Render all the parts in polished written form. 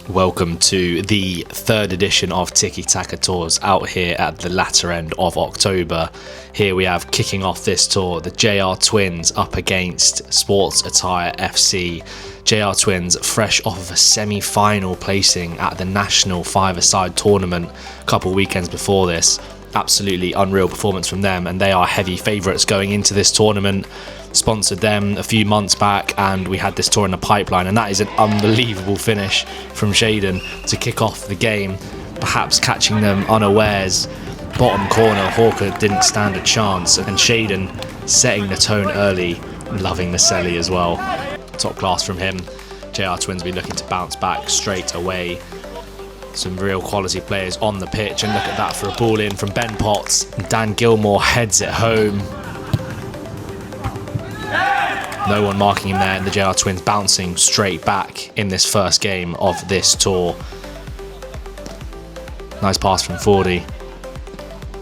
Welcome to the third edition of Tiki Taka Tours out here at the latter end of October. Here we have kicking off this tour the JR Twins up against Sports Attire FC. JR Twins fresh off of a semi-final placing at the National Five-a-Side tournament a couple weekends before this. Absolutely unreal performance from them, and they are heavy favourites going into this tournament. Sponsored them a few months back and we had this tour in the pipeline, and that is an unbelievable finish from Shaden to kick off the game, perhaps catching them unawares. Bottom corner, Hawker didn't stand a chance, and Shaden setting the tone early, loving the celly as well. Top class from him. JR Twins will be looking to bounce back straight away. Some real quality players on the pitch, and look at that for a ball in from Ben Potts. Dan Gilmore heads it home. No one marking him there, and the JR Twins bouncing straight back in this first game of this tour. Nice pass from Fordy.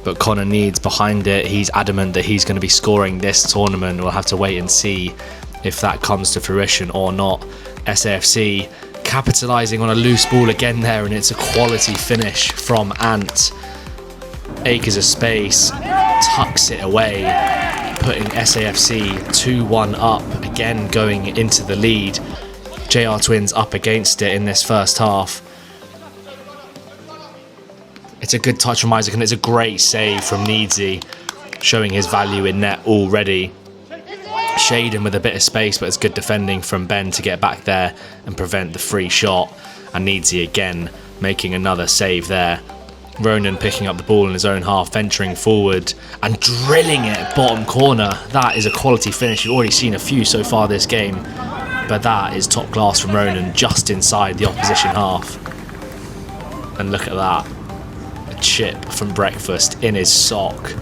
But Connor Needs behind it. He's adamant that he's going to be scoring this tournament. We'll have to wait and see if that comes to fruition or not. SAFC capitalising on a loose ball again there, and it's a quality finish from Ant. Acres of space, tucks it away, putting SAFC 2-1 up, again going into the lead. JR Twins up against it in this first half. It's a good touch from Isaac, and it's a great save from Needsy, showing his value in net already. Shaden with a bit of space, but it's good defending from Ben to get back there and prevent the free shot. And Needsy again making another save there. Ronan picking up the ball in his own half, venturing forward and drilling it bottom corner. That is a quality finish. You've already seen a few so far this game, but that is top class from Ronan, just inside the opposition half. And look at that, a chip from breakfast in his sock.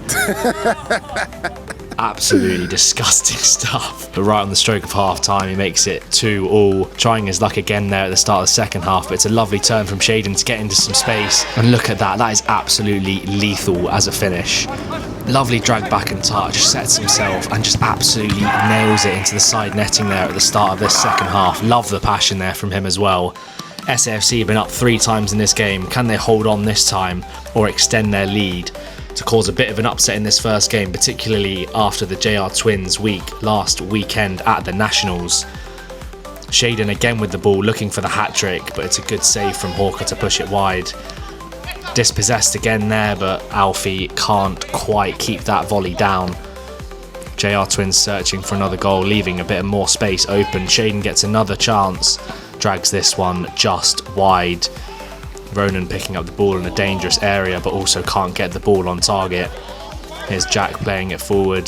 Absolutely disgusting stuff. But right on the stroke of half time, he makes it 2-2, trying his luck again there at the start of the second half. But it's a lovely turn from Shaden to get into some space, and look at that, that is absolutely lethal as a finish. Lovely drag back and touch, sets himself and just absolutely nails it into the side netting there at the start of this second half. Love the passion there from him as well. SAFC have been up 3 times in this game. Can they hold on this time or extend their lead to cause a bit of an upset in this first game, particularly after the JR Twins week last weekend at the Nationals? Shaden again with the ball, looking for the hat-trick, but it's a good save from Hawker to push it wide. Dispossessed again there, but Alfie can't quite keep that volley down. JR Twins searching for another goal, leaving a bit more space open. Shaden gets another chance, drags this one just wide. Ronan picking up the ball in a dangerous area, but also can't get the ball on target. Here's Jack playing it forward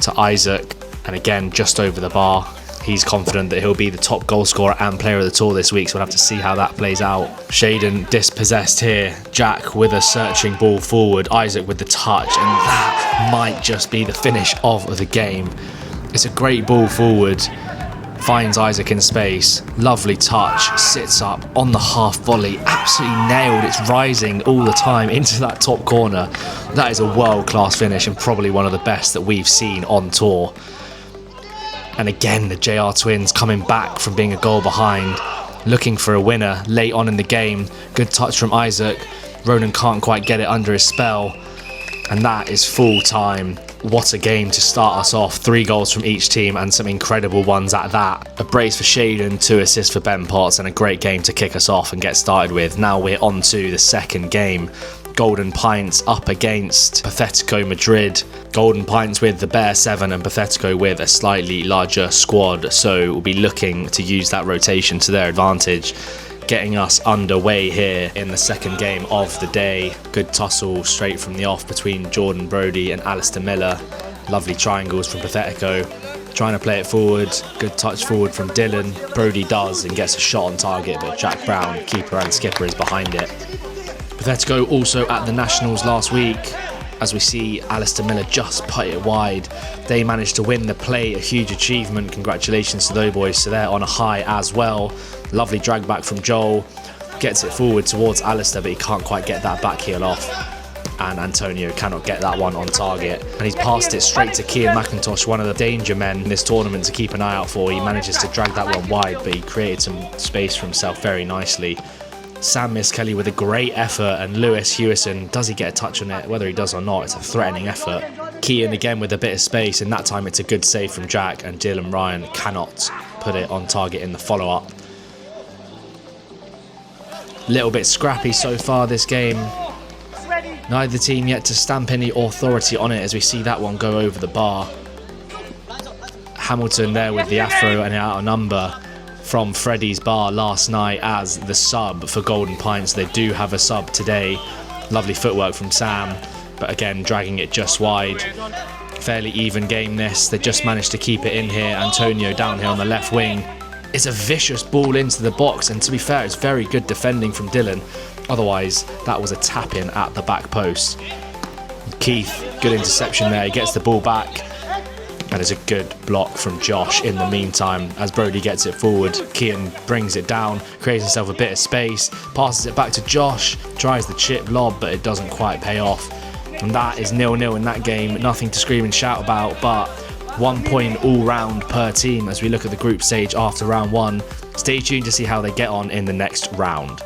to Isaac, and again just over the bar. He's confident that he'll be the top goal scorer and player of the tour this week, so we'll have to see how that plays out. Shaden dispossessed here. Jack with a searching ball forward. Isaac with the touch, and that might just be the finish of the game. It's a great ball forward. Finds Isaac in space, lovely touch, sits up on the half volley, absolutely nailed. It's rising all the time into that top corner. That is a world-class finish, and probably one of the best that we've seen on tour. And again, the JR Twins coming back from being a goal behind, looking for a winner late on in the game. Good touch from Isaac. Ronan can't quite get it under his spell, and that is full time. What a game to start us off. 3 goals from each team, and some incredible ones at that. A brace for Shaden, 2 assists for Ben Potts, and a great game to kick us off and get started with. Now we're on to the second game. Golden Pints up against Pathetico Madrid. Golden Pints with the bare 7 and Pathetico with a slightly larger squad, so we'll be looking to use that rotation to their advantage. Getting us underway here in the second game of the day. Good tussle straight from the off between Jordan Brody and Alistair Miller. Lovely triangles from Pathetico. Trying to play it forward. Good touch forward from Dylan. Brody does and gets a shot on target, but Jack Brown, keeper and skipper, is behind it. Pathetico also at the Nationals last week. As we see Alistair Miller just put it wide. They managed to win the play, a huge achievement. Congratulations to those boys, so they're on a high as well. Lovely drag back from Joel. Gets it forward towards Alistair, but he can't quite get that back heel off. and Antonio cannot get that one on target. And he's passed it straight to Cian McIntosh, one of the danger men in this tournament to keep an eye out for. He manages to drag that one wide, but he created some space for himself very nicely. Sam Kelly with a great effort, and Lewis Hewison, does he get a touch on it? Whether he does or not, it's a threatening effort. Cian again with a bit of space, and that time it's a good save from Jack, and Dylan Ryan cannot put it on target in the follow-up. Little bit scrappy so far this game. Neither team yet to stamp any authority on it as we see that one go over the bar. Hamilton there with the afro and out of number from Freddie's bar last night as the sub for Golden Pints. They do have a sub today. Lovely footwork from Sam, but again dragging it just wide. Fairly even game this. They just managed to keep it in here. Antonio down here on the left wing. It's a vicious ball into the box, and to be fair, it's very good defending from Dylan. Otherwise, that was a tap-in at the back post. Keith, good interception there. He gets the ball back. And it's a good block from Josh in the meantime as Brody gets it forward. Cian brings it down, creates himself a bit of space, passes it back to Josh, tries the chip lob, but it doesn't quite pay off. And that is 0-0 in that game. Nothing to scream and shout about, but 1 point all round per team as we look at the group stage after round one. Stay tuned to see how they get on in the next round.